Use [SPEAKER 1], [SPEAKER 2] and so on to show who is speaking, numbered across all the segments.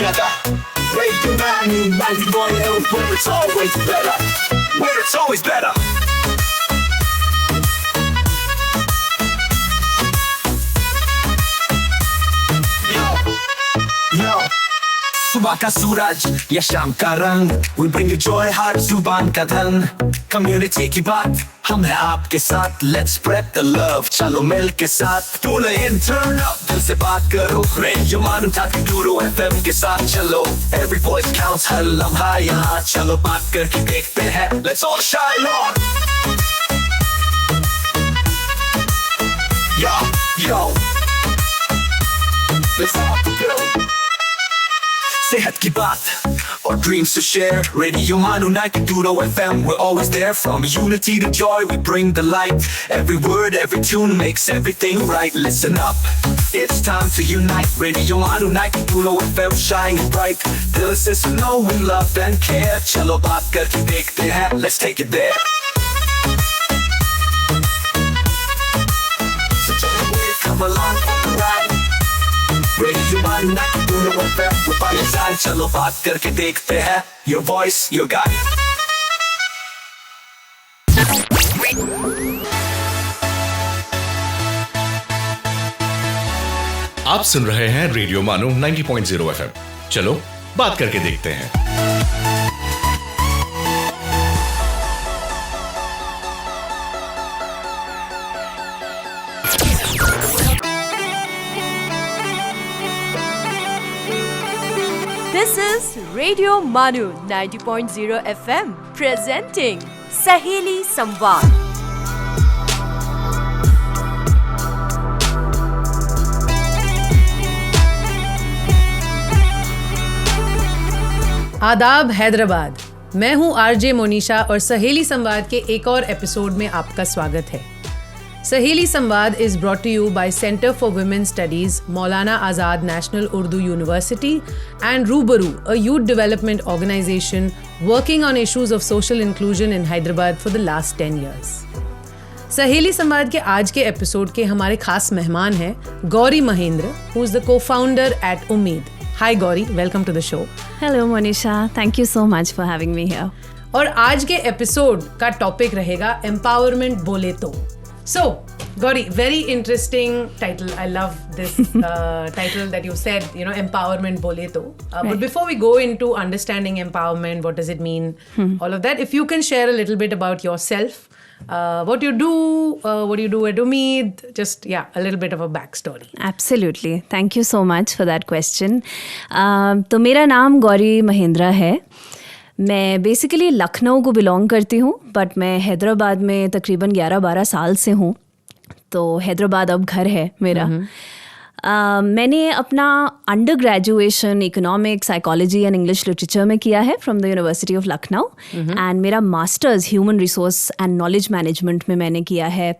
[SPEAKER 1] together. Radio Manu 91 where it's always better. Where it's always better. Yo, सुबह का सूरज या शाम का रंग, we bring you joy हर जुबान का धन. Community की बात हम हैं आपके साथ, let's spread the love. चलो मिल के साथ tune in, turn up, दिल से बात करो. Radio Manu 92 FM के साथ चलो. Every voice counts, हर लम्हा यहाँ. चलो बात करके देखते हैं, let's all shine on. Yo, let's all go. सेहत की बात और dreams to share. Radio Manu 92 FM, we're always there. From unity to joy, we bring the light. Every word, every tune makes everything right. Listen up, it's time to unite. Radio Manu 92 FM, shining bright. Dill se suno, we love and care. Chalo baat karke dekhte hain, let's take it there. So come along for the ride. Radio Manu 92 FM, we're by your side. चलो बात करके देखते हैं. Your voice, your guide.
[SPEAKER 2] आप सुन रहे हैं radio मानो 90.0 FM. चलो बात करके देखते हैं.
[SPEAKER 3] This is Radio Manu 90.0 FM presenting Saheli Samvad.
[SPEAKER 4] आदाब हैदराबाद, मैं हूं आरजे मोनिशा और सहेली संवाद के एक और एपिसोड में आपका स्वागत है. सहेली संवाद is brought to you by Center for Women Studies, Maulana Azad National Urdu University and Rubaru, a youth development organization working on issues of social inclusion in Hyderabad for the last 10 years. सहेली संवाद के आज के episode के हमारे खास मेहमान हैं Gauri Mahendra, who is the co-founder at Umeed. Hi Gauri, welcome to the show.
[SPEAKER 5] Hello Monisha, thank you so much for having me here.
[SPEAKER 4] और आज के एपिसोड का टॉपिक रहेगा एम्पावरमेंट बोले तो. So, Gauri, very interesting title. I love this title that you said, empowerment bole to.
[SPEAKER 5] Right.
[SPEAKER 4] But before we go into understanding empowerment, what does it mean, all of that, if you can share a little bit about yourself, what you do at Umeed, just, a little bit of a backstory.
[SPEAKER 5] Absolutely. Thank you so much for that question. तो मेरा नाम गौरी महेंद्रा है. मैं basically Lucknow को belong करती हूँ, but मैं हैदराबाद में तकरीबन 11-12 साल से हूँ. तो हैदराबाद अब घर है मेरा. मैंने अपना under graduation economics, psychology and English literature में किया है from the university of Lucknow. And मेरा masters human resource and knowledge management में मैंने किया है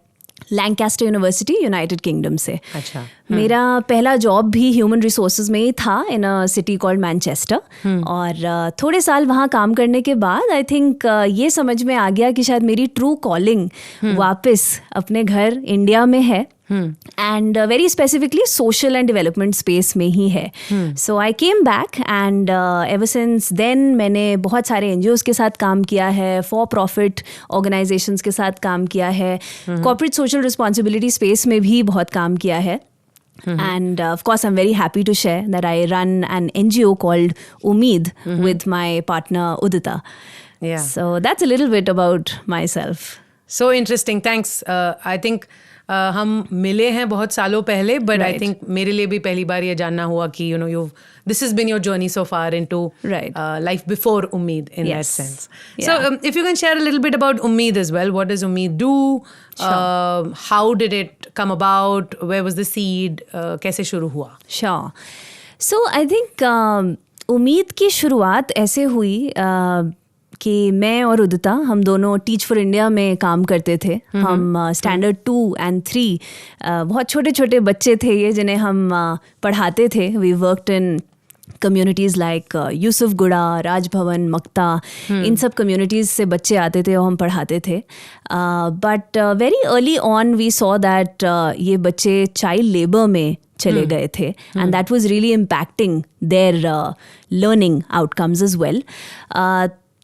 [SPEAKER 5] लैंकास्टर यूनिवर्सिटी, यूनाइटेड किंगडम से.
[SPEAKER 4] अच्छा.
[SPEAKER 5] मेरा पहला जॉब भी ह्यूमन रिसोर्सेज में ही था इन अ सिटी कॉल्ड मैनचेस्टर. और थोड़े साल वहाँ काम करने के बाद आई थिंक ये समझ में आ गया कि शायद मेरी ट्रू कॉलिंग वापस अपने घर इंडिया में है. And very specifically social and development space में ही है. So I came back and ever since then मैंने बहुत सारे NGOs के साथ काम किया है, फॉर प्रॉफिट ऑर्गेनाइजेशंस के साथ काम किया है, कॉर्पोरेट सोशल रिस्पॉन्सिबिलिटी स्पेस में भी बहुत काम किया है. And of course, I'm very happy to share that I run an NGO called Umeed with my partner Udita.
[SPEAKER 4] Yeah.
[SPEAKER 5] So that's a little bit about myself.
[SPEAKER 4] So interesting. Thanks. I think हम मिले हैं बहुत सालों पहले, but I think मेरे लिए भी पहली बार ये जानना हुआ कि this has been your journey so far into life before Umeed in that sense. Yeah. So if you can share a little bit about Umeed as well. What does Umeed do? Sure. How did it come about? Where was the seed? कैसे शुरू हुआ?
[SPEAKER 5] Sure. So I think उम्मीद की शुरुआत ऐसे हुई कि मैं और उदिता हम दोनों टीच फॉर इंडिया में काम करते थे. हम स्टैंडर्ड 2 and 3 बहुत छोटे छोटे बच्चे थे ये जिन्हें हम पढ़ाते थे. We worked in communities like Yousufguda, Rajbhavan, Makta, इन सब कम्युनिटीज़ से बच्चे आते थे और हम पढ़ाते थे. But very early on we saw that ये बच्चे चाइल्ड लेबर में चले गए थे and that was really impacting their learning outcomes as well.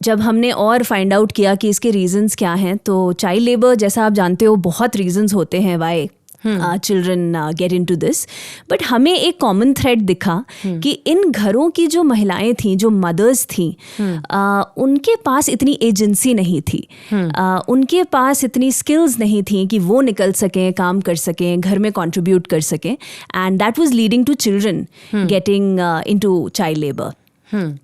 [SPEAKER 5] जब हमने और फाइंड आउट किया कि इसके रीजंस क्या हैं, तो चाइल्ड लेबर, जैसा आप जानते हो, बहुत रीजंस होते हैं why children get into this. But हमें एक कॉमन थ्रेड दिखा कि इन घरों की जो महिलाएं थीं, जो मदर्स थीं, उनके पास इतनी एजेंसी नहीं थी, उनके पास इतनी स्किल्स नहीं थी कि वो निकल सकें, काम कर सकें, घर में कंट्रीब्यूट कर सकें. And that was leading to children getting into child labour.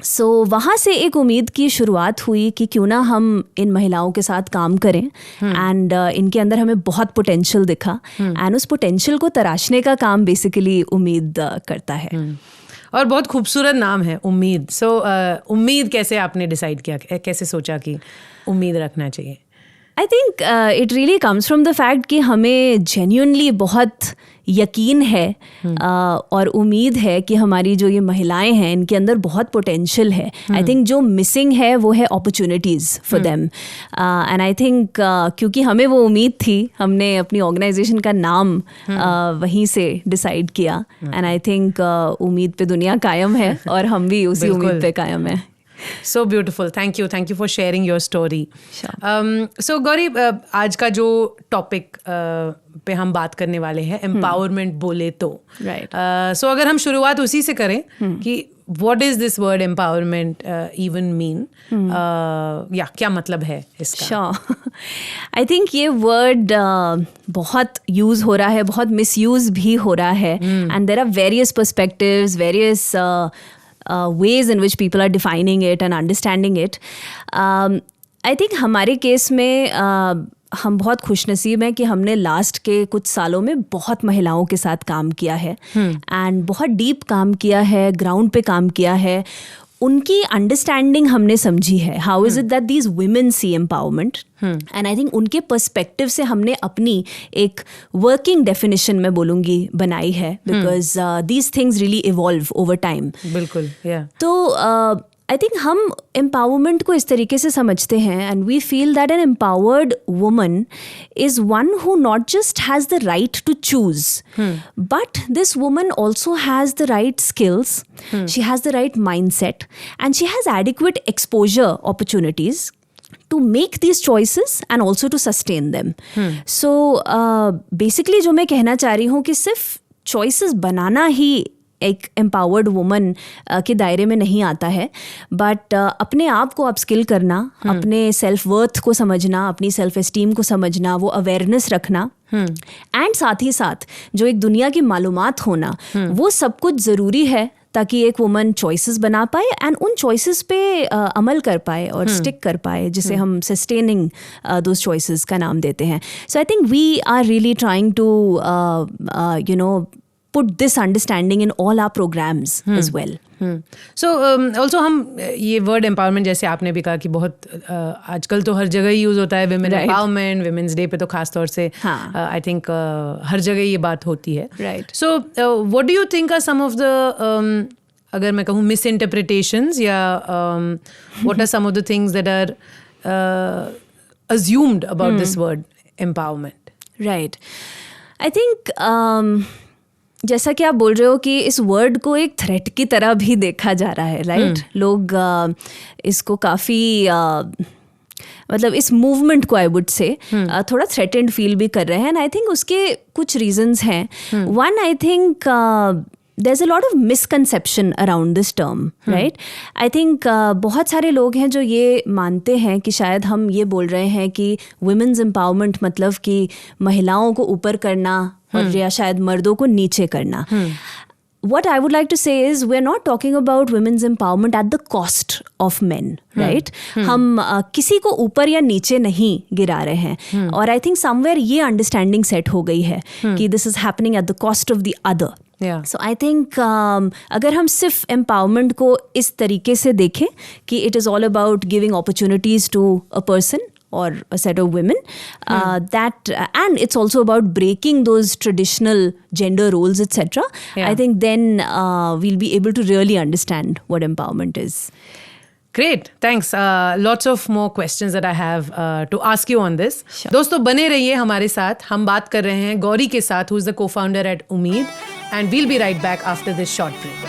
[SPEAKER 5] So वहाँ से एक उम्मीद की शुरुआत हुई कि क्यों ना हम इन महिलाओं के साथ काम करें. एंड इनके अंदर हमें बहुत पोटेंशियल दिखा एंड उस पोटेंशियल को तराशने का काम बेसिकली उम्मीद करता है.
[SPEAKER 4] और बहुत खूबसूरत नाम है, उम्मीद. सो उम्मीद कैसे आपने डिसाइड किया, कैसे सोचा कि उम्मीद रखना चाहिए?
[SPEAKER 5] I think it really comes from the fact कि हमें जेन्युइनली बहुत यकीन है और उम्मीद है कि हमारी जो ये महिलाएं हैं, इनके अंदर बहुत पोटेंशियल है. आई थिंक जो मिसिंग है वो है opportunities for them. And I think क्योंकि हमें वो उम्मीद थी, हमने अपनी ऑर्गेनाइजेशन का नाम वहीं से डिसाइड किया. एंड आई थिंक उम्मीद पे दुनिया कायम है और हम भी उसी उम्मीद पे कायम है.
[SPEAKER 4] So beautiful. Thank you for sharing your story.
[SPEAKER 5] Sure.
[SPEAKER 4] So Gauri, आज का जो टॉपिक पे हम बात करने वाले हैं, एम्पावरमेंट बोले तो.
[SPEAKER 5] Right.
[SPEAKER 4] So अगर हम शुरुआत उसी से करें कि what is this word empowerment even mean? या क्या मतलब है इसका?
[SPEAKER 5] Sure. I think ये वर्ड बहुत यूज़ हो रहा है, बहुत मिसयूज़ भी हो रहा है. And there are various perspectives, various ways in which people are defining it and understanding it. I think हमारे केस में हम बहुत खुशनसीब हैं कि हमने लास्ट के कुछ सालों में बहुत महिलाओं के साथ काम किया है एंड बहुत डीप काम किया है, ग्राउंड पे काम किया है. उनकी अंडरस्टैंडिंग हमने समझी है. How is it that these women see empowerment, and I think उनके पर्सपेक्टिव से हमने अपनी एक वर्किंग डेफिनेशन में बोलूँगी बनाई है, because these things really evolve over time.
[SPEAKER 4] बिल्कुल.
[SPEAKER 5] तो आई थिंक हम एम्पावरमेंट को इस तरीके से समझते हैं and we feel that an empowered woman is one who not just has the right to choose, but this woman also has the right skills, she has the right mindset and she has adequate exposure opportunities to make these choices and also to sustain them. So basically जो मैं कहना चाह रही हूँ कि सिर्फ choices बनाना ही एक empowered woman के दायरे में नहीं आता है, बट अपने आप को अपस्किल करना, अपने सेल्फ वर्थ को समझना, अपनी सेल्फ एस्टीम को समझना, वो अवेयरनेस रखना एंड साथ ही साथ जो एक दुनिया की मालूमात होना, वो सब कुछ ज़रूरी है ताकि एक वुमन चॉइसेस बना पाए एंड उन चॉइसेस पे अमल कर पाए और स्टिक कर पाए, जिसे हम सस्टेनिंग दोज चॉइसेस का नाम देते हैं. So I think we are really trying to you know put this understanding in all our programs as well.
[SPEAKER 4] So also हम ये word empowerment, जैसे आपने भी कहा कि बहुत आजकल तो हर जगह यूज़ होता है, women empowerment, women's day पे तो खास तौर से I think हर जगह ये बात होती है.
[SPEAKER 5] Right.
[SPEAKER 4] So what do you think are some of the अगर मैं कहूँ misinterpretations या what are some of the things that are assumed about this word empowerment?
[SPEAKER 5] Right. I think जैसा कि आप बोल रहे हो कि इस वर्ड को एक थ्रेट की तरह भी देखा जा रहा है, राइट? लोग इसको काफ़ी मतलब इस मूवमेंट को आई वुड से थोड़ा थ्रेटेंड फील भी कर रहे हैं. एंड आई थिंक उसके कुछ रीजंस हैं. One, I think there's a lot of misconception around this term, right? I think बहुत सारे लोग हैं जो ये मानते हैं कि शायद हम ये बोल रहे हैं कि women's empowerment मतलब कि महिलाओं को ऊपर करना और या शायद मर्दों को नीचे करना. What I would like to say is we're not talking about women's empowerment at the cost of men, right? हम किसी को ऊपर या नीचे नहीं गिरा रहे हैं. और I think somewhere ये understanding set हो गई है कि this is happening at the cost of the other. So I think अगर हम सिर्फ empowerment को इस तरीके से देखें कि it is all about giving opportunities to a person or a set of women. And it's also about breaking those traditional gender roles, etc.
[SPEAKER 4] Yeah.
[SPEAKER 5] I think then we'll be able to really understand what empowerment is.
[SPEAKER 4] Great, thanks. Lots of more questions that I have to ask you on this.
[SPEAKER 5] Sure.
[SPEAKER 4] दोस्तों बने रहिए हमारे साथ. हम बात कर रहे हैं गौरी के साथ, who is the co-founder at Umeed, and we'll be right back after this short break.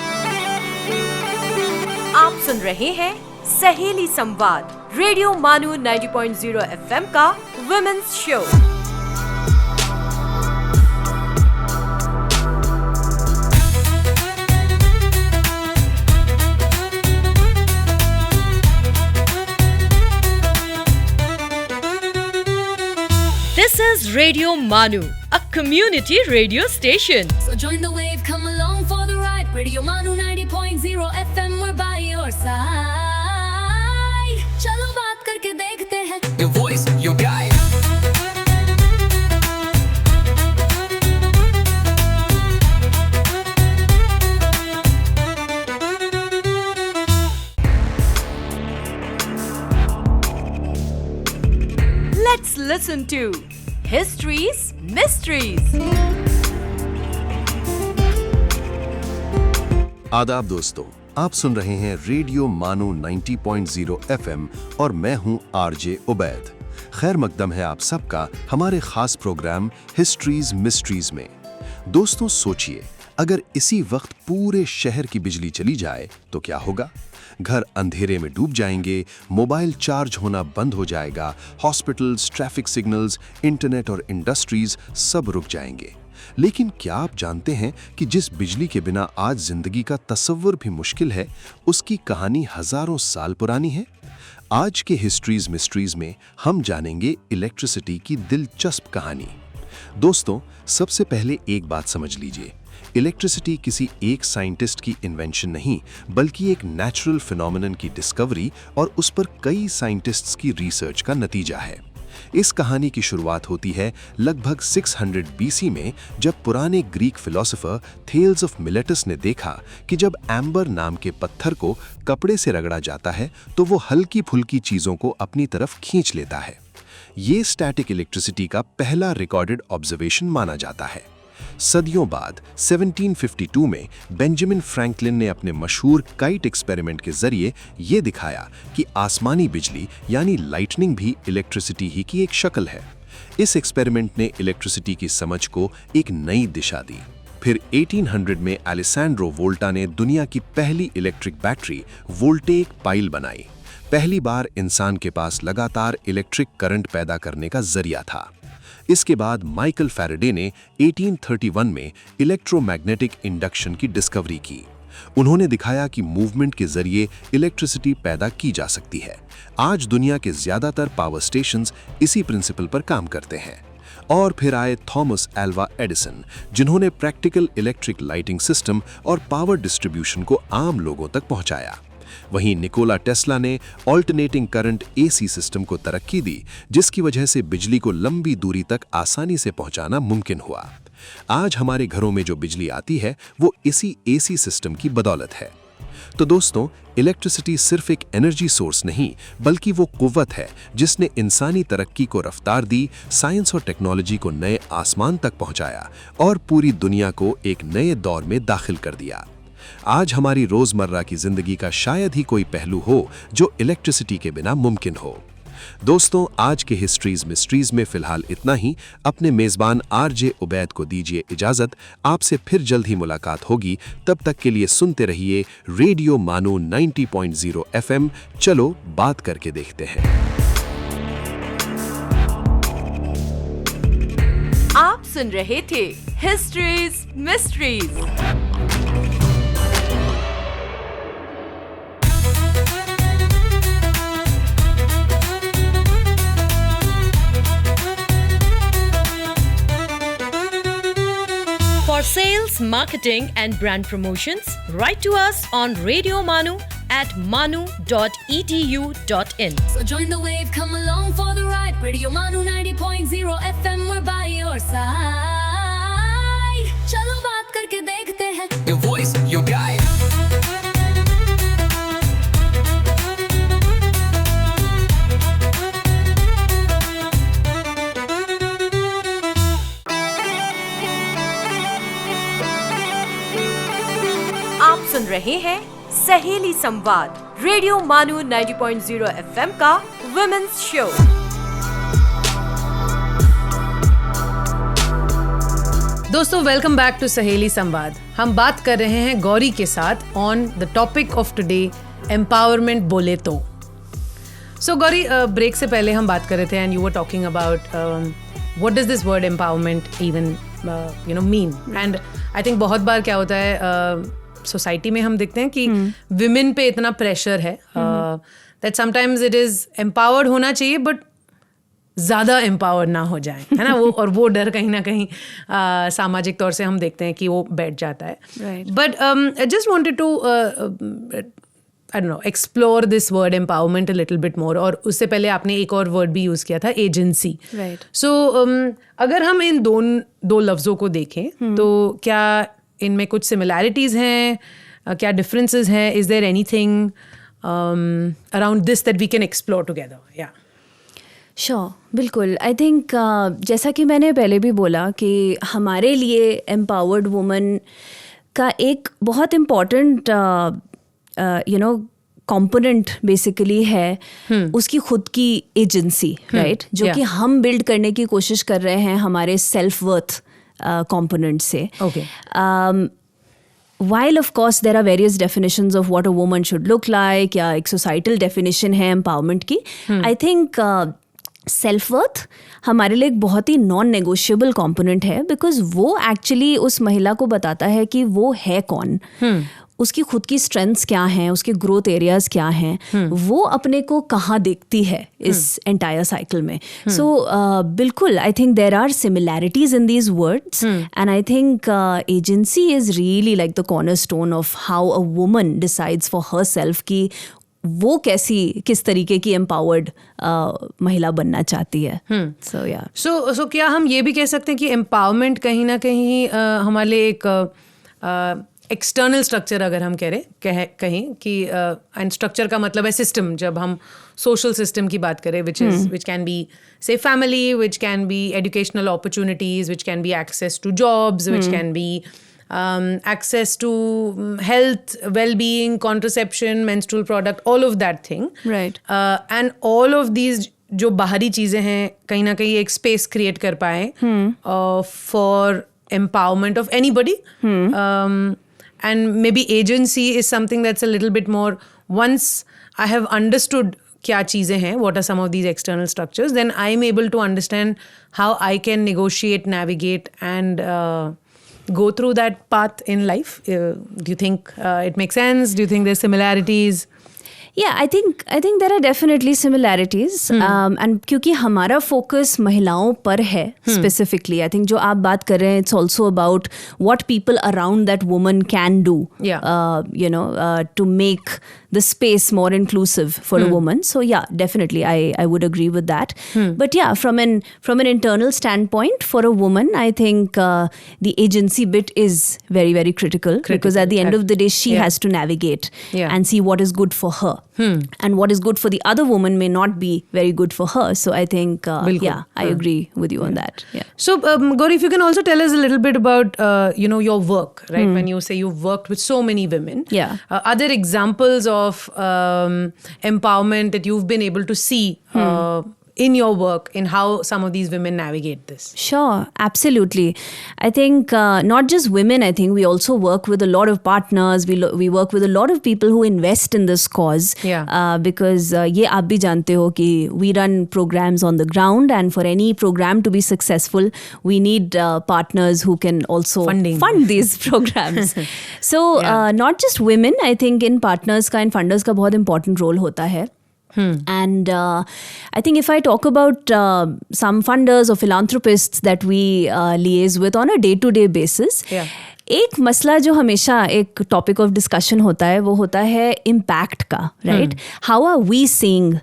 [SPEAKER 3] आप सुन रहे हैं सहेली संवाद, रेडियो मानू 90.0 FM का women's show. This is Radio Manu, a community radio station.
[SPEAKER 6] So join the wave, come along for the ride. Radio Manu 90.0 FM, we're by your side. चलो बात करके देखते हैं.
[SPEAKER 1] Your voice, your guide.
[SPEAKER 3] Let's listen to History's Mysteries.
[SPEAKER 7] आदाब दोस्तों, आप सुन रहे हैं रेडियो मानो 90.0 FM और मैं हूं आरजे उबैद. खैर मकदम है आप सबका हमारे खास प्रोग्राम हिस्ट्रीज मिस्ट्रीज में. दोस्तों सोचिए, अगर इसी वक्त पूरे शहर की बिजली चली जाए तो क्या होगा? घर अंधेरे में डूब जाएंगे, मोबाइल चार्ज होना बंद हो जाएगा, हॉस्पिटल्स, ट्रैफिक सिग्नल्स, इंटरनेट और इंडस्ट्रीज सब रुक जाएंगे. लेकिन क्या आप जानते हैं कि जिस बिजली के बिना आज जिंदगी का तसव्वुर भी मुश्किल है, उसकी कहानी हजारों साल पुरानी है? आज के हिस्ट्रीज मिस्ट्रीज में हम जानेंगे इलेक्ट्रिसिटी की दिलचस्प कहानी. दोस्तों, सबसे पहले एक बात समझ लीजिए, इलेक्ट्रिसिटी किसी एक साइंटिस्ट की इन्वेंशन नहीं, बल्कि एक नेचुरल फिनोमेनन की डिस्कवरी और उस पर कई साइंटिस्ट्स की रिसर्च का नतीजा है. इस कहानी की शुरुआत होती है लगभग 600 BC में, जब पुराने Greek philosopher Thales of Miletus ने देखा कि जब एम्बर नाम के पत्थर को कपड़े से रगड़ा जाता है तो वो हल्की फुल्की चीजों को अपनी तरफ खींच लेता है. ये स्टैटिक इलेक्ट्रिसिटी का पहला रिकॉर्डेड ऑब्जर्वेशन माना जाता है. सदियों बाद 1752 में बेंजामिन फ्रैंकलिन ने अपने मशहूर काइट एक्सपेरिमेंट के जरिए ये दिखाया कि आसमानी बिजली यानी लाइटनिंग भी इलेक्ट्रिसिटी ही की एक शक्ल है. इस एक्सपेरिमेंट ने इलेक्ट्रिसिटी की समझ को एक नई दिशा दी. फिर 1800 में एलेसैंड्रो वोल्टा ने दुनिया की पहली इलेक्ट्रिक बैटरी वोल्टेइक पाइल बनाई. पहली बार इंसान के पास लगातार इलेक्ट्रिक करंट पैदा करने का जरिया था. इसके बाद माइकल फैराडे ने 1831 में इलेक्ट्रोमैग्नेटिक इंडक्शन की डिस्कवरी की. उन्होंने दिखाया कि मूवमेंट के जरिए इलेक्ट्रिसिटी पैदा की जा सकती है. आज दुनिया के ज्यादातर पावर स्टेशंस इसी प्रिंसिपल पर काम करते हैं. और फिर आए थॉमस एल्वा एडिसन, जिन्होंने प्रैक्टिकल इलेक्ट्रिक लाइटिंग सिस्टम और पावर डिस्ट्रीब्यूशन को आम लोगों तक पहुंचाया. वहीं निकोला टेस्ला ने ऑल्टरनेटिंग करंट AC सिस्टम को तरक्की दी, जिसकी वजह से बिजली को लंबी दूरी तक आसानी से पहुंचाना मुमकिन हुआ. आज हमारे घरों में जो बिजली आती है वो इसी AC सिस्टम की बदौलत है. तो दोस्तों, इलेक्ट्रिसिटी सिर्फ एक एनर्जी सोर्स नहीं, बल्कि वो कुव्वत है जिसने इंसानी तरक्की को रफ्तार दी, साइंस और टेक्नोलॉजी को नए आसमान तक पहुंचाया और पूरी दुनिया को एक नए दौर में दाखिल कर दिया. आज हमारी रोजमर्रा की जिंदगी का शायद ही कोई पहलू हो जो इलेक्ट्रिसिटी के बिना मुमकिन हो. दोस्तों, आज के हिस्ट्रीज मिस्ट्रीज में फिलहाल इतना ही. अपने मेजबान आरजे उबैद को दीजिए इजाजत. आपसे फिर जल्द ही मुलाकात होगी. तब तक के लिए सुनते रहिए रेडियो मानो 90.0 FM. चलो बात करके देखते हैं.
[SPEAKER 3] आप सुन रहे थे histories mysteries. For sales, marketing and brand promotions, write to us on Radio Manu at manu.edu.in.
[SPEAKER 6] So join the wave, come along for the ride. Radio Manu 90.0 FM, we're by your side. चलो बात करके देखते हैं.
[SPEAKER 1] Your voice, your guide.
[SPEAKER 3] रहे हैं सहेली संवाद, radio मानू 90.0 एफएम का वुमेन्स शो।
[SPEAKER 4] दोस्तों, वेलकम बैक टू सहेली संवाद। हम बात कर रहे हैं गौरी के साथ on the topic of today, empowerment बोले तो। सो गौरी, ब्रेक से पहले हम बात कर रहे थे and you were talking about what does this word empowerment even mean. And I think बहुत बार क्या होता है सोसाइटी में हम देखते हैं कि विमेन पे इतना प्रेशर है that sometimes it is empowered होना चाहिए बट ज़्यादा एम्पावर ना हो जाए, है ना। वो और वो डर कहीं ना कहीं सामाजिक तौर से हम देखते हैं कि वो बैठ जाता है। But I just wanted to I don't know explore this word empowerment a little bit more. और उससे पहले आपने एक और वर्ड भी यूज़ किया था, एजेंसी। सो अगर हम इन दो लफ्ज़ों को देखें तो क्या इनमें कुछ सिमिलैरिटीज़ हैं, क्या डिफरेंसेस हैं? Is there anything around this that we can explore together? या
[SPEAKER 5] श्योर, बिल्कुल। आई थिंक जैसा कि मैंने पहले भी बोला कि हमारे लिए एम्पावर्ड वुमन का एक बहुत इम्पॉर्टेंट कंपोनेंट बेसिकली है उसकी खुद की एजेंसी, राइट, जो कि हम बिल्ड करने की कोशिश कर रहे हैं हमारे सेल्फ वर्थ component से.
[SPEAKER 4] Okay.
[SPEAKER 5] While of course there are various definitions of what a woman should look like, या एक societal definition है empowerment की, I think सेल्फ वर्थ हमारे लिए एक बहुत ही नॉन नेगोशिएबल कॉम्पोनेंट है, बिकॉज वो एक्चुअली उस महिला को बताता है कि वो है कौन, उसकी खुद की स्ट्रेंथ्स क्या हैं, उसके ग्रोथ एरियाज क्या हैं, वो अपने को कहाँ देखती है इस एंटायर साइकिल में. सो बिल्कुल I think there are similarities in these words and I think agency is really like the cornerstone of how a woman decides for herself कि वो किस तरीके की एम्पावर्ड महिला बनना चाहती है. सो या
[SPEAKER 4] सो क्या हम ये भी कह सकते हैं कि एम्पावरमेंट कहीं ना कहीं हमारे लिए एक एक्सटर्नल स्ट्रक्चर, अगर हम कहें कि एंड स्ट्रक्चर का मतलब है सिस्टम, जब हम सोशल सिस्टम की बात करें, which can be say family, which can be educational opportunities, which can be access to jobs, which can be access to health, well-being, contraception, menstrual product, all of that thing.
[SPEAKER 5] Right.
[SPEAKER 4] And all of these जो बाहरी चीज़ें हैं कहीं ना कहीं एक space create कर पाए for empowerment of anybody. And maybe agency is something that's a little bit more, once I have understood क्या चीज़ें हैं, what are some of these external structures, then I'm able to understand how I can negotiate, navigate and go through that path in life. Do you think it makes sense? Do you think there's similarities?
[SPEAKER 5] Yeah, I think there are definitely similarities. And क्योंकि हमारा focus महिलाओं पर है specifically, I think जो आप बात कर रहे हैं, it's also about what people around that woman can do.
[SPEAKER 4] Yeah.
[SPEAKER 5] To make the space more inclusive for a woman. So yeah, definitely I would agree with that. But yeah, from an internal standpoint, for a woman, I think the agency bit is very, very critical. Because at the end of the day, she has to navigate and see what is good for her. And what is good for the other woman may not be very good for her. So I think, I agree with you on that. Yeah.
[SPEAKER 4] So, Gauri, if you can also tell us a little bit about, your work, right? When you say you've worked with so many women.
[SPEAKER 5] Yeah.
[SPEAKER 4] Are there examples of empowerment that you've been able to see in your work, in how some of these women navigate this?
[SPEAKER 5] Sure, absolutely. I think not just women, I think we also work with a lot of partners. We work with a lot of people who invest in this cause.
[SPEAKER 4] Yeah.
[SPEAKER 5] Because ये आप भी जानते हो कि we run programs on the ground, and for any program to be successful, we need partners who can also fund these programs. So not just women, I think in partners का, in funders का बहुत important role होता है. And I think if I talk about some funders or philanthropists that we liaise with on a day-to-day basis, एक मसला जो हमेशा एक टॉपिक ऑफ डिस्कशन होता है, वो होता है इम्पैक्ट का, right? How are we seeing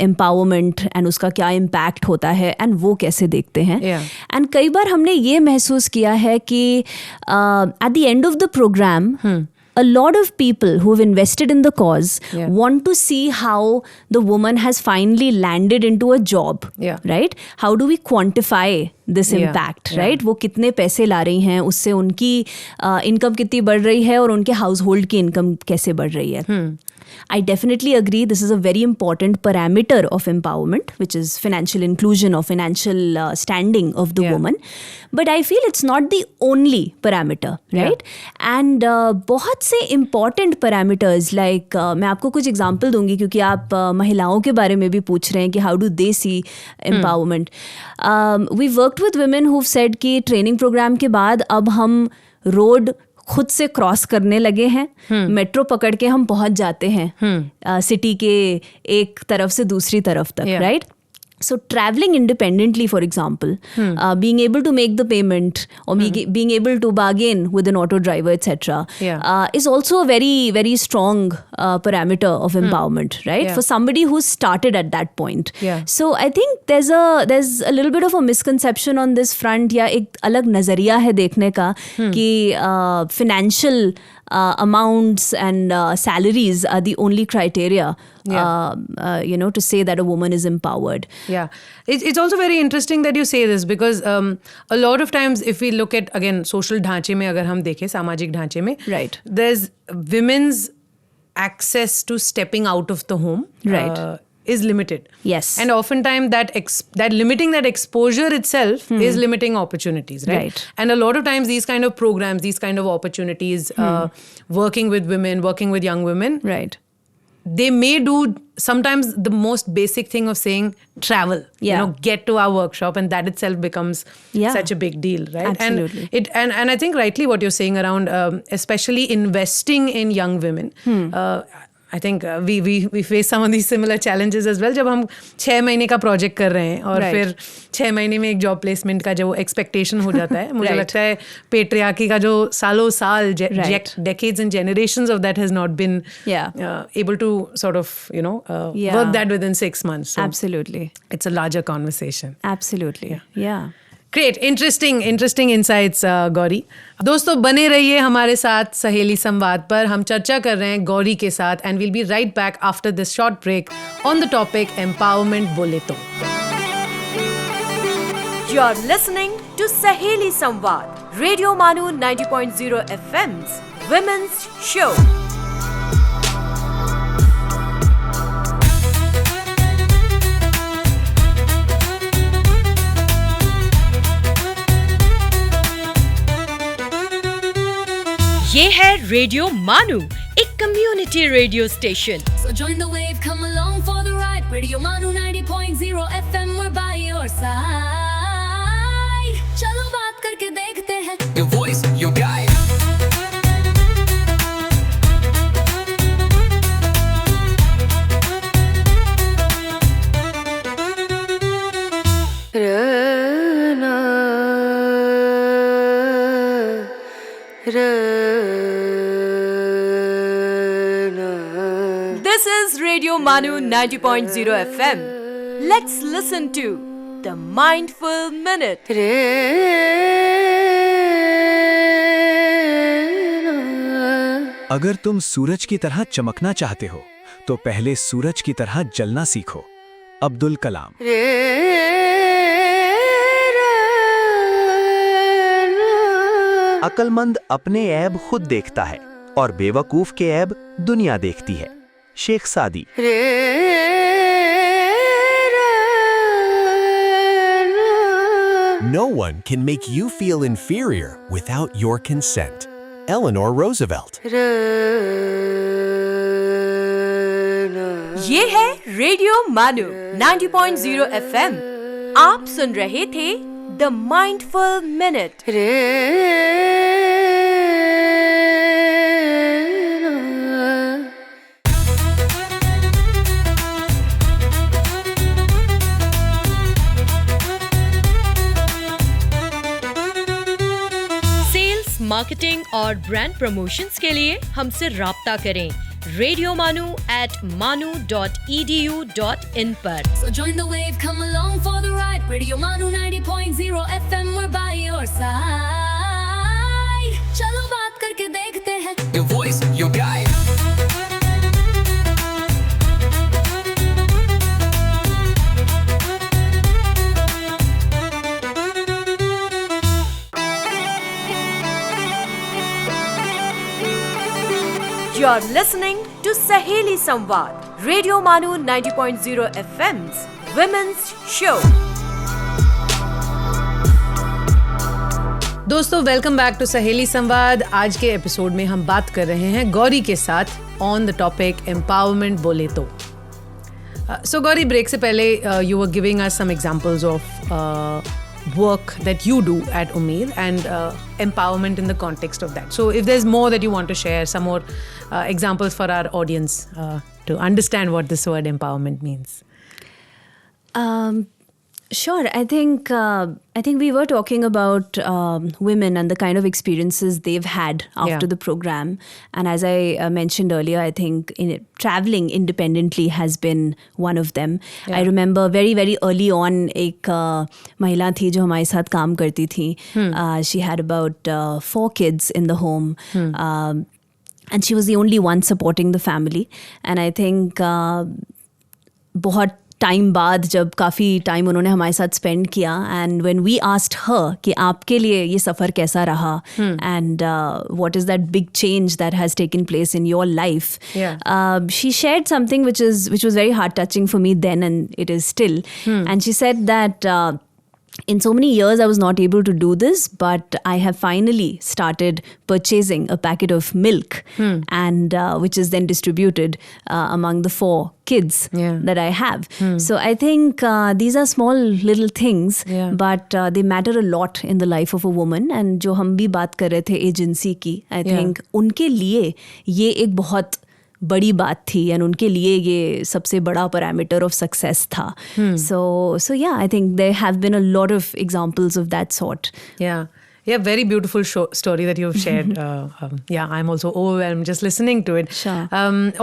[SPEAKER 5] empowerment and उसका क्या इम्पैक्ट होता है एंड वो कैसे देखते हैं. एंड कई बार हमने ये महसूस किया है कि at the end of the programme a lot of people who have invested in the cause
[SPEAKER 4] Yeah.
[SPEAKER 5] want to see how the woman has finally landed into a job,
[SPEAKER 4] Yeah.
[SPEAKER 5] right? How do we quantify this
[SPEAKER 4] Yeah.
[SPEAKER 5] impact,
[SPEAKER 4] Yeah.
[SPEAKER 5] right? वो कितने पैसे ला रही हैं, उससे उनकी income कितनी बढ़ रही है और उनके हाउस होल्ड की इनकम कैसे बढ़ रही है. I definitely agree this is a very important parameter of empowerment, which is financial inclusion or financial standing of the
[SPEAKER 4] Yeah.
[SPEAKER 5] woman. But I feel it's not the only parameter, right? And बहुत से important parameters like मैं आपको कुछ example दूंगी क्योंकि आप महिलाओं के बारे में भी पूछ रहे हैं कि how do they see empowerment. We've worked with women who've said कि training program के बाद अब हम road खुद से क्रॉस करने लगे हैं, मेट्रो पकड़ के हम पहुंच जाते हैं सिटी के एक तरफ से दूसरी तरफ तक,
[SPEAKER 4] Yeah.
[SPEAKER 5] Right? So traveling independently, for example, being able to make the payment or being able to bargain with an auto driver, etc.,
[SPEAKER 4] Yeah.
[SPEAKER 5] is also a very, very strong parameter of empowerment, right?
[SPEAKER 4] Yeah.
[SPEAKER 5] For somebody who's started at that point.
[SPEAKER 4] Yeah.
[SPEAKER 5] So I think there's a little bit of a misconception on this front, या एक अलग नजरिया है देखने का कि financial amounts and salaries are the only criteria, to say that a woman is empowered.
[SPEAKER 4] Yeah, it's also very interesting that you say this because a lot of times if we look at again social ढांचे में अगर हम देखें सामाजिक ढांचे में,
[SPEAKER 5] Right.
[SPEAKER 4] there's women's access to stepping out of the home,
[SPEAKER 5] Right.
[SPEAKER 4] is limited.
[SPEAKER 5] Yes.
[SPEAKER 4] And oftentimes that limiting that exposure itself is limiting opportunities, right?
[SPEAKER 5] Right.
[SPEAKER 4] And a lot of times these kind of programs, these kind of opportunities, working with women, working with young women,
[SPEAKER 5] Right.
[SPEAKER 4] they may do sometimes the most basic thing of saying travel,
[SPEAKER 5] Yeah.
[SPEAKER 4] get to our workshop, and that itself becomes
[SPEAKER 5] Yeah.
[SPEAKER 4] such a big deal, right?
[SPEAKER 5] Absolutely.
[SPEAKER 4] And I think rightly what you're saying around especially investing in young women. I think we face some of these similar challenges as well. जब हम 6 महीने का project कर रहे हैं और
[SPEAKER 5] Right.
[SPEAKER 4] फिर 6 महीने में एक जॉब प्लेसमेंट का जो एक्सपेक्टेशन हो जाता है, मुझे
[SPEAKER 5] Right.
[SPEAKER 4] लगता है पेट्रियार्की का जो सालों साल
[SPEAKER 5] Right.
[SPEAKER 4] decades and generations of that has not been
[SPEAKER 5] Yeah.
[SPEAKER 4] able to sort of
[SPEAKER 5] Yeah.
[SPEAKER 4] work that within 6 months. So
[SPEAKER 5] Absolutely.
[SPEAKER 4] it's a larger conversation.
[SPEAKER 5] Absolutely. Yeah.
[SPEAKER 4] Great, interesting insights Gauri. दोस्तों बने रहिए हमारे साथ सहेली संवाद पर. हम चर्चा कर रहे हैं गौरी के साथ and we'll be right back after this short break on the topic empowerment बोले तो.
[SPEAKER 3] You are listening to Saheli Samvad, Radio Manu 90.0 FM's Women's Show. ये है रेडियो मानू, एक community radio station.
[SPEAKER 6] So join the wave, come along for the ride. Radio Manu 90.0 FM, we're by your side. चलो बात करके देखते हैं.
[SPEAKER 1] Your voice, your guide.
[SPEAKER 3] This is Radio Manu 90.0 FM. Let's listen to the Mindful Minute.
[SPEAKER 8] अगर तुम सूरज की तरह चमकना चाहते हो तो पहले सूरज की तरह जलना सीखो. अब्दुल कलाम.
[SPEAKER 9] अक्लमंद अपने ऐब खुद देखता है और बेवकूफ के ऐब दुनिया देखती है. शेख सादी.
[SPEAKER 10] No one can make you feel inferior without your consent. Eleanor Roosevelt.
[SPEAKER 3] ये है रेडियो मानू 90.0 FM. आप सुन रहे थे the mindful minute. Sales, marketing और ब्रांड प्रमोशंस के लिए हमसे राब्ता करें radiomanu@manu.edu.in पर.
[SPEAKER 6] So join the wave, come along for the ride. Radio Manu 90.0 FM, we're by your side. चलो बात करके देखते हैं. है
[SPEAKER 1] Your voice, your guide.
[SPEAKER 3] You're listening to Saheli Samvad, Radio Manu 90.0 FM's Women's Show.
[SPEAKER 4] दोस्तों welcome back to सहेली संवाद। आज के एपिसोड में हम बात कर रहे हैं गौरी के साथ ऑन द टॉपिक एम्पावरमेंट बोले तो। सो गौरी, ब्रेक से पहले you were giving us some examples of work that you do at Umeed and empowerment in the context of that. So if there's more that you want to share, some more examples for our audience to understand what this word empowerment means.
[SPEAKER 5] Sure. I think we were talking about women and the kind of experiences they've had after the program. And as I mentioned earlier, I think traveling independently has been one of them. Yeah. I remember very, very early on, एक महिला थी जो हमारे साथ काम करती थी. She had about 4 kids in the home. And she was the only one supporting the family. And I think बहुत टाइम बाद जब काफ़ी टाइम उन्होंने हमारे साथ स्पेंड किया and when we asked her कि आपके लिए ये सफ़र कैसा रहा and what is that big change that has taken place in your life, she shared something which was very heart touching for me then, and it is still. And she said that in so many years I was not able to do this, but I have finally started purchasing a packet of milk and which is then distributed among the 4 kids that I have. So I think these are small little things, but they matter a lot in the life of a woman. And जो हम भी बात कर रहे थे agency की, I think उनके लिए ये एक बहुत बड़ी बात थी एंड उनके लिए ये सबसे बड़ा पैरामीटर ऑफ सक्सेस था. So yeah, I think there have been a lot of examples of that sort.
[SPEAKER 4] Yeah, very beautiful story that you've shared. I'm also overwhelmed just listening to it.
[SPEAKER 5] Sure.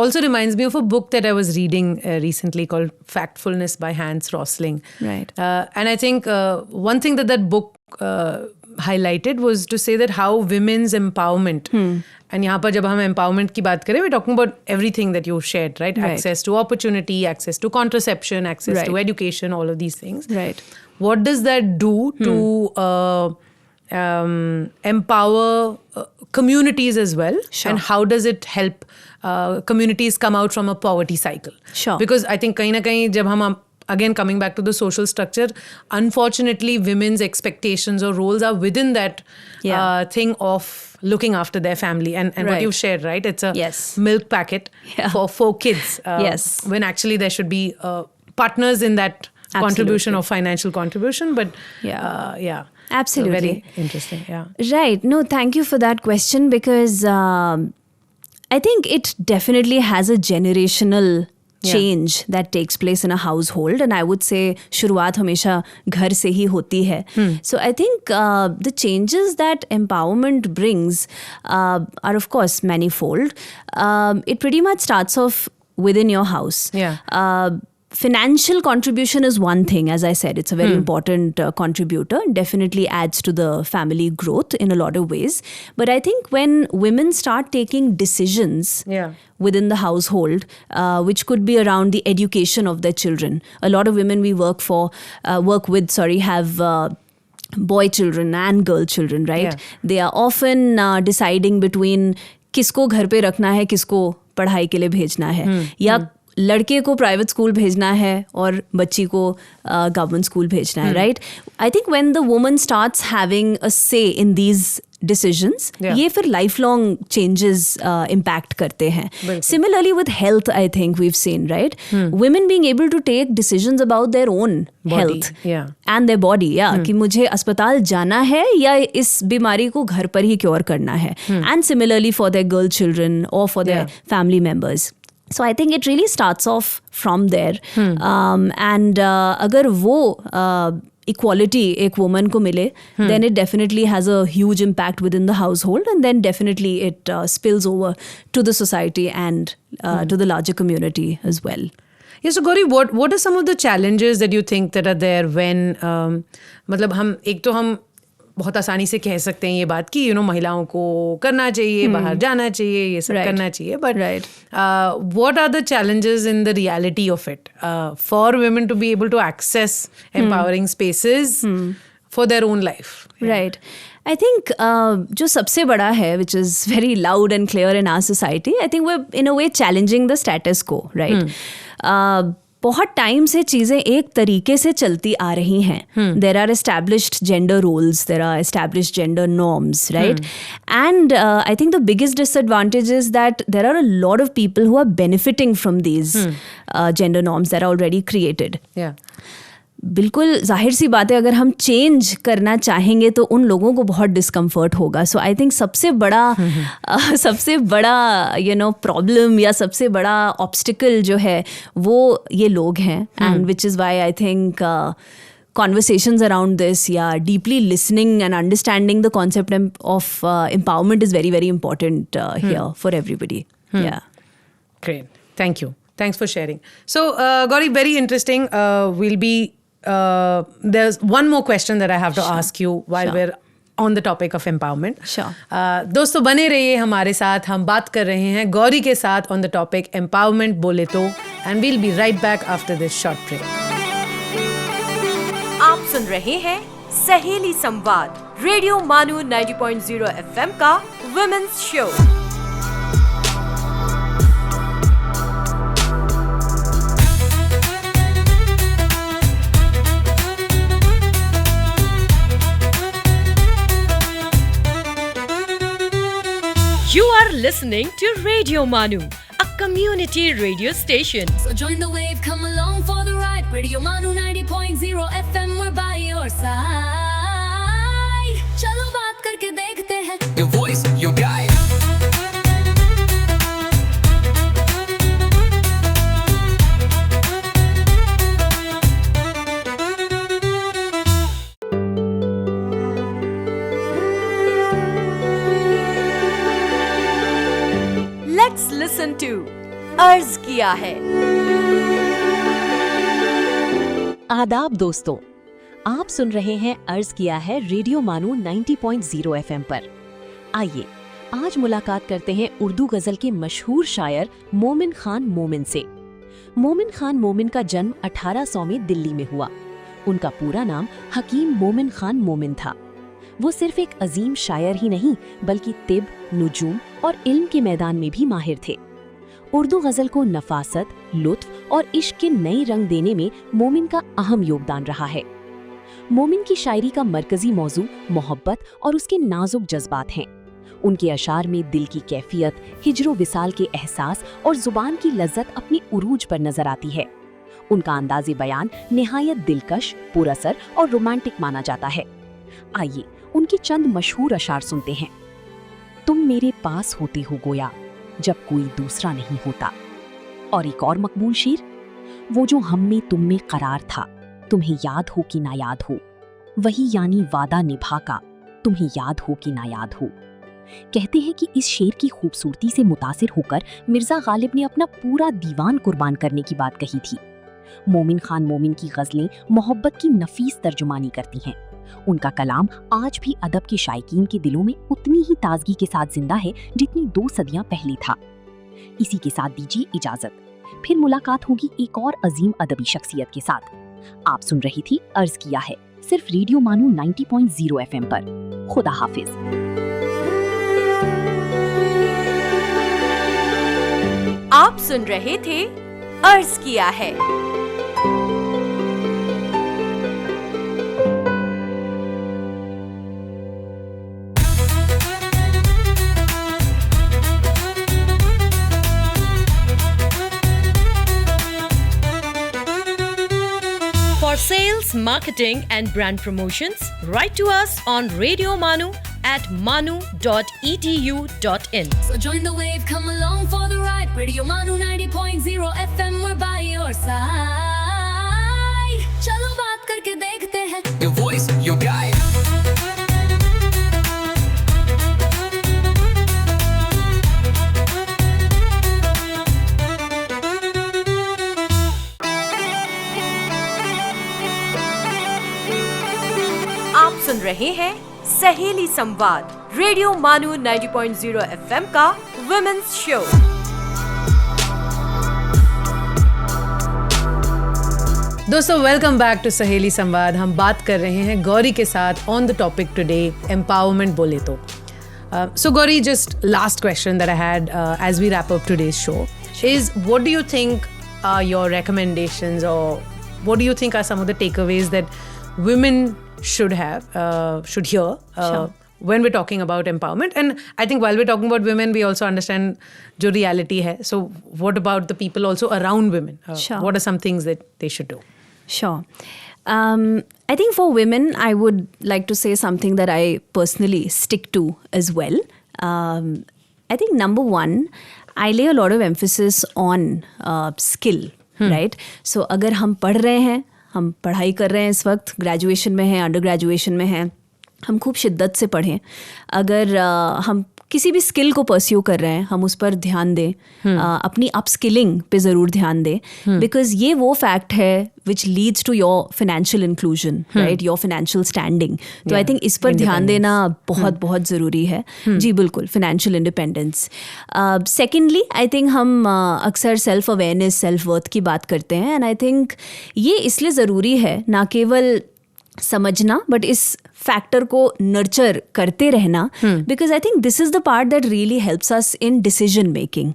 [SPEAKER 4] Also reminds me of a book that I was reading recently called Factfulness by Hans Rosling.
[SPEAKER 5] Right.
[SPEAKER 4] And I think one thing that book highlighted was to say that how women's empowerment, and यहाँ पर जब हम empowerment की बात करें, we're talking about everything that you've shared, right? Access to opportunity, access to contraception, access to education, all of these things.
[SPEAKER 5] Right.
[SPEAKER 4] What does that do to empower communities as well?
[SPEAKER 5] Sure.
[SPEAKER 4] And how does it help communities come out from a poverty cycle?
[SPEAKER 5] Sure.
[SPEAKER 4] Because I think कहीं ना कहीं जब हम again coming back to the social structure, unfortunately women's expectations or roles are within that thing of looking after their family and what you've shared, right? It's a milk packet for 4 kids. When actually there should be partners in that contribution or financial contribution, but
[SPEAKER 5] absolutely,
[SPEAKER 4] so very interesting.
[SPEAKER 5] Right. No, thank you for that question, because I think it definitely has a generational change that takes place in a household, and I would say शुरुआत हमेशा घर से ही होती है. So I think the changes that empowerment brings are of course manifold. It pretty much starts off within your house. Financial contribution is one thing. As I said, it's a very important contributor. Definitely adds to the family growth in a lot of ways. But I think when women start taking decisions within the household, which could be around the education of their children. A lot of women we work with, have boy children and girl children, right? They are often deciding between किसको घर पे रखना है, किसको पढ़ाई के लिए भेजना है, या लड़के को प्राइवेट स्कूल भेजना है और बच्ची को गवर्नमेंट स्कूल भेजना है, right? I think when the woman starts having a से इन दीज डिसीजंस, ये फिर लाइफ लॉन्ग चेंजेस इम्पैक्ट करते हैं. Similarly with health, I think we've seen, right, women being able to take decisions about their own health and their body, कि मुझे अस्पताल जाना है या इस बीमारी को घर पर ही क्योर करना है. And similarly for their girl children और for their family members. So I think it really starts off from there. And अगर वो equality एक woman को मिले, then it definitely has a huge impact within the household, and then definitely it spills over to the society and to the larger community as well.
[SPEAKER 4] Yeah, so Gauri, what are some of the challenges that you think that are there when मतलब हम एक तो हम बहुत आसानी से कह सकते हैं ये बात कि महिलाओं को करना चाहिए, बाहर जाना चाहिए, ये सब करना चाहिए, but what are the challenges in the reality of it for women to be able to access empowering spaces for their own life?
[SPEAKER 5] Right, I think जो सबसे बड़ा है, which is very loud and clear in our society, I think way in a way challenging the status quo, right? बहुत time से चीज़ें एक तरीके से चलती आ रही हैं. There are established gender roles, there are established gender norms, right? And I think the biggest disadvantage is that there are a lot of people who are benefiting from these gender norms that are already created. बिल्कुल जाहिर सी बात है, अगर हम change करना चाहेंगे तो उन लोगों को बहुत डिस्कम्फर्ट होगा. सो आई थिंक सबसे बड़ा प्रॉब्लम या सबसे बड़ा ऑब्स्टिकल जो है वो ये लोग हैं. And which is why I think conversations around this, deeply listening and understanding the concept of empowerment is very, very important here for everybody.
[SPEAKER 4] Great. Thank you. Thanks for sharing. So, Gauri, very interesting. There's one more question that I have to ask you while we're on the topic of empowerment.
[SPEAKER 5] Sure.
[SPEAKER 4] दोस्तों बने रहिए हमारे साथ. हम बात कर रहे हैं गौरी के साथ on the topic empowerment बोले तो, and we'll be right back after this short break.
[SPEAKER 3] आप सुन रहे हैं सहेली संवाद, रेडियो मानू 90.0 FM का women's show. You are listening to Radio Manu, a community radio station.
[SPEAKER 6] So join the wave, come along for the ride. Radio Manu 90.0 FM, we're by your side. चलो बात करके देखते हैं.
[SPEAKER 1] Your voice, your guide.
[SPEAKER 3] Let's listen to अर्ज किया है.
[SPEAKER 11] आदाब दोस्तों, आप सुन रहे हैं अर्ज किया है रेडियो मानू 90.0 FM पर. आइए आज मुलाकात करते हैं उर्दू गजल के मशहूर शायर मोमिन खान मोमिन से. मोमिन खान मोमिन का जन्म 1800 में दिल्ली में हुआ. उनका पूरा नाम हकीम मोमिन खान मोमिन था. वो सिर्फ एक अजीम शायर ही नहीं बल्कि तिब, नुजूम और इल्म के मैदान में भी माहिर थे. उर्दू गजल को नफासत, लुत्फ और इश्क के नए रंग देने में मोमिन का अहम योगदान रहा है. मोमिन की शायरी का मरकजी मौजू मोहब्बत और उसके नाजुक जज्बात हैं. उनके अशार में दिल की कैफियत, हिज्रो विसाल के एहसास और जुबान की लज्जत अपनी उरूज पर नजर आती है. उनका अंदाज़े बयान निहायत दिलकश, पुरअसर और रोमांटिक माना जाता है. आइए उनके चंद मशहूर अशार सुनते हैं. तुम मेरे पास होते हो गोया जब कोई दूसरा नहीं होता. और एक और मकबूल शेर, वो जो हम में तुम में करार था, तुम्हें याद हो कि ना याद हो, वही यानी वादा निभा का, तुम्हें याद हो कि ना याद हो. कहते हैं कि इस शेर की खूबसूरती से मुतासिर होकर मिर्जा गालिब ने अपना पूरा दीवान कुर्बान करने की बात कही थी. मोमिन खान मोमिन की गजलें मोहब्बत की नफीस तर्जुमानी करती हैं. उनका कलाम आज भी अदब के शायकीन के दिलों में उतनी ही ताजगी के साथ जिंदा है जितनी 2 सदियां पहले था. इसी के साथ दीजिए इजाजत. फिर मुलाकात होगी एक और अजीम अदबी शख्सियत के साथ. आप सुन रही थी अर्ज किया है सिर्फ रेडियो मानू 90.0 FM पर. खुदा हाफिज.
[SPEAKER 3] आप सुन रहे थे अर्ज किया है. For sales, marketing and brand promotions, write to us on Radio Manu at manu.edu.in.
[SPEAKER 6] So join the wave, come along for the ride. Radio Manu 90.0 FM, we're by your side. चलो बात करके देखते हैं.
[SPEAKER 1] Your voice, your guide.
[SPEAKER 3] आप सुन रहे हैं सहेली संवाद, रेडियो मानू 90.0 FM का वुमेन्स शो।
[SPEAKER 4] दोस्तों वेलकम बैक टू सहेली संवाद। हम बात कर रहे हैं गौरी के साथ on the topic today, empowerment बोले तो। So Gauri, just last question that I had as we wrap up today's show is, what do you think are your recommendations, or what do you think are some of the takeaways that women should hear when we're talking about empowerment? And I think while we're talking about women, we also understand jo reality hai. So what about the people also around women? What are some things that they should do?
[SPEAKER 5] Sure. I think for women, I would like to say something that I personally stick to as well. I think number one, I lay a lot of emphasis on skill, right? So अगर हम पढ़ रहे हैं, हम पढ़ाई कर रहे हैं इस वक्त, ग्रेजुएशन में हैं, अंडर ग्रेजुएशन में हैं, हम खूब शिद्दत से पढ़ें। अगर हम किसी भी स्किल को परस्यू कर रहे हैं, हम उस पर ध्यान दें, अपनी अपस्किलिंग पे ज़रूर ध्यान दें, बिकॉज ये वो फैक्ट है which leads to your financial inclusion, right, your financial standing. तो आई थिंक इस पर ध्यान देना बहुत बहुत ज़रूरी है। जी बिल्कुल, financial independence. Secondly, I think हम अक्सर सेल्फ अवेयरनेस, सेल्फ वर्थ की बात करते हैं, एंड आई थिंक ये इसलिए ज़रूरी है ना केवल समझना, बट इस फैक्टर को नर्चर करते रहना, because I think this is the part that really helps us in decision making.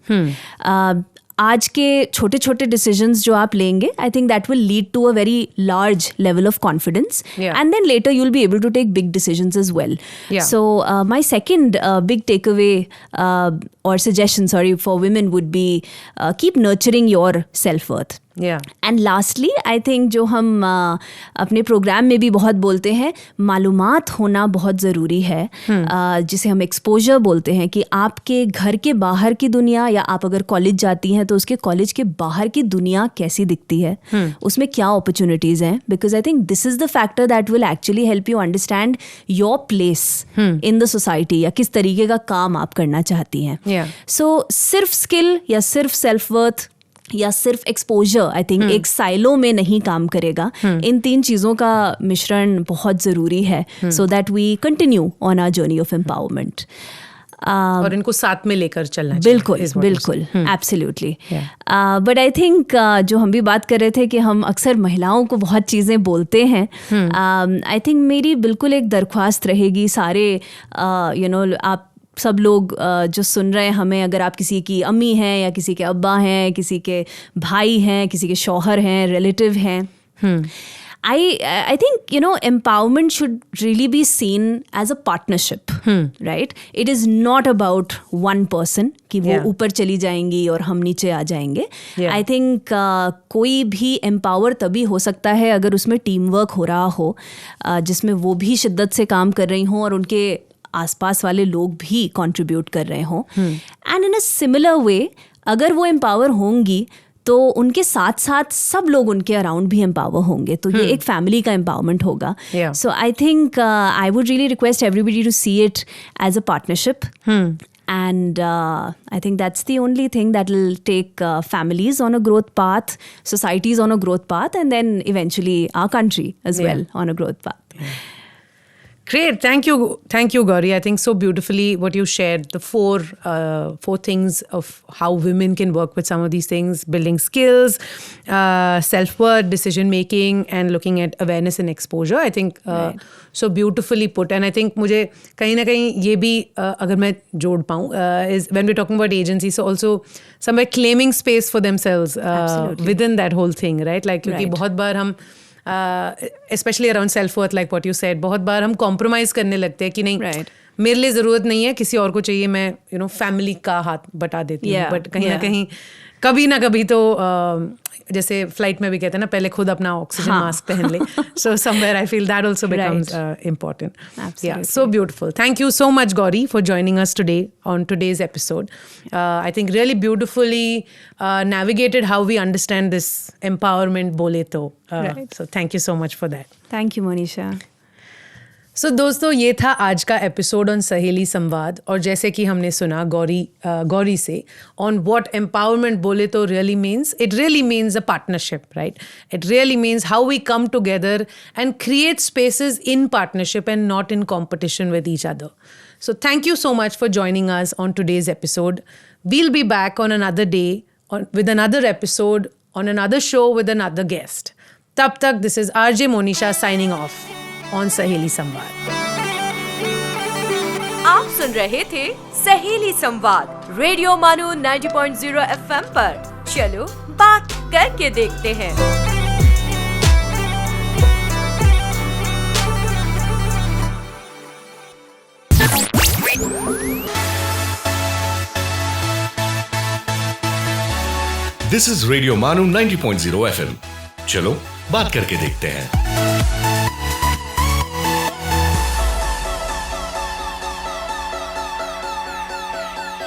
[SPEAKER 5] आज के छोटे छोटे डिसीजंस जो आप लेंगे, I think that will lead to a very large level of confidence, and then later you will be able to take big decisions as well. So my second big takeaway or suggestion, for women would be keep nurturing your self-worth. And lastly, I think जो हम अपने programme में भी बहुत बोलते हैं, मालूमात होना बहुत ज़रूरी है, जिसे हम एक्सपोजर बोलते हैं, कि आपके घर के बाहर की दुनिया, या आप अगर कॉलेज जाती हैं तो उसके कॉलेज के बाहर की दुनिया कैसी दिखती है, उसमें क्या अपॉर्चुनिटीज़ हैं, because I think this is the factor that will actually help you understand your place in the society, या किस तरीके का काम आप करना चाहती हैं। सो सिर्फ स्किल या सिर्फ सेल्फ वर्थ या सिर्फ एक्सपोजर, आई थिंक एक साइलो में नहीं काम करेगा। इन तीन चीज़ों का मिश्रण बहुत ज़रूरी है, so that we continue on our journey of empowerment.
[SPEAKER 4] और इनको साथ में लेकर चलना
[SPEAKER 5] बिल्कुल बिल्कुल, एब्सोल्युटली। बट आई थिंक जो हम भी बात कर रहे थे कि हम अक्सर महिलाओं को बहुत चीज़ें बोलते हैं, आई थिंक मेरी बिल्कुल एक दरख्वास्त रहेगी सारे आप सब लोग जो सुन रहे हैं हमें, अगर आप किसी की अम्मी हैं, या किसी के अब्बा हैं, किसी के भाई हैं, किसी के शौहर हैं, रिलेटिव हैं, I think empowerment should really be seen as a partnership, right? It is not about one person कि वो ऊपर चली जाएंगी और हम नीचे आ जाएंगे। I think कोई भी empower तभी हो सकता है अगर उसमें टीम वर्क हो रहा हो, जिसमें वो भी शिद्दत से काम कर रही हों और उनके आसपास वाले लोग भी कंट्रीब्यूट कर रहे हों। And in a similar way, अगर वो एम्पावर होंगी तो उनके साथ साथ सब लोग उनके अराउंड भी एम्पावर होंगे, तो ये एक फैमिली का एम्पावरमेंट होगा। So I think I would really request everybody to see it as a partnership, and I think that's the only thing that will take families on a growth path, societies on a growth path, and then eventually our country as well on a growth path.
[SPEAKER 4] Great, thank you, Gauri. I think so beautifully what you shared, the four things of how women can work with some of these things: building skills, self-worth, decision making, and looking at awareness and exposure. I think so beautifully put. And I think मुझे कहीं ना कहीं ये भी अगर मैं जोड़ पाऊँ, is when we're talking about agency, so also somewhere claiming space for themselves within that whole thing, right? Like क्योंकि बहुत बार हम especially around self-worth, like what you said, बहुत बार हम compromise करने लगते हैं कि नहीं, मेरे लिए ज़रूरत नहीं है, किसी और को चाहिए, मैं फैमिली का हाथ बटा देती हूँ। बट कहीं ना कहीं कभी ना कभी तो जैसे फ्लाइट में भी कहते हैं ना, पहले खुद अपना ऑक्सीजन मास्क पहन ले। So somewhere I feel that also becomes important. Yeah, so beautiful. Thank you so much, Gauri, for joining us today on today's episode. I think really beautifully navigated how we understand this empowerment bole to. So thank you so much for that.
[SPEAKER 5] Thank you, Monisha.
[SPEAKER 4] सो दोस्तों, ये था आज का episode on सहेली संवाद। और जैसे कि हमने सुना गौरी से ऑन व्हाट एम्पावरमेंट बोले तो really means, it really means a partnership, right? It really means how we come together and create spaces in partnership and not in competition with each other. So thank you so much for joining us on today's episode. We'll be back on another day with another episode on another show with another guest. Tab tak, this is RJ Monisha signing off on Saheli Samvad.
[SPEAKER 3] आप सुन रहे थे सहेली संवाद radio मानो 90.0 FM पर। चलो बात करके देखते हैं।
[SPEAKER 2] दिस इज रेडियो मानो 90.0 FM. चलो बात करके देखते हैं.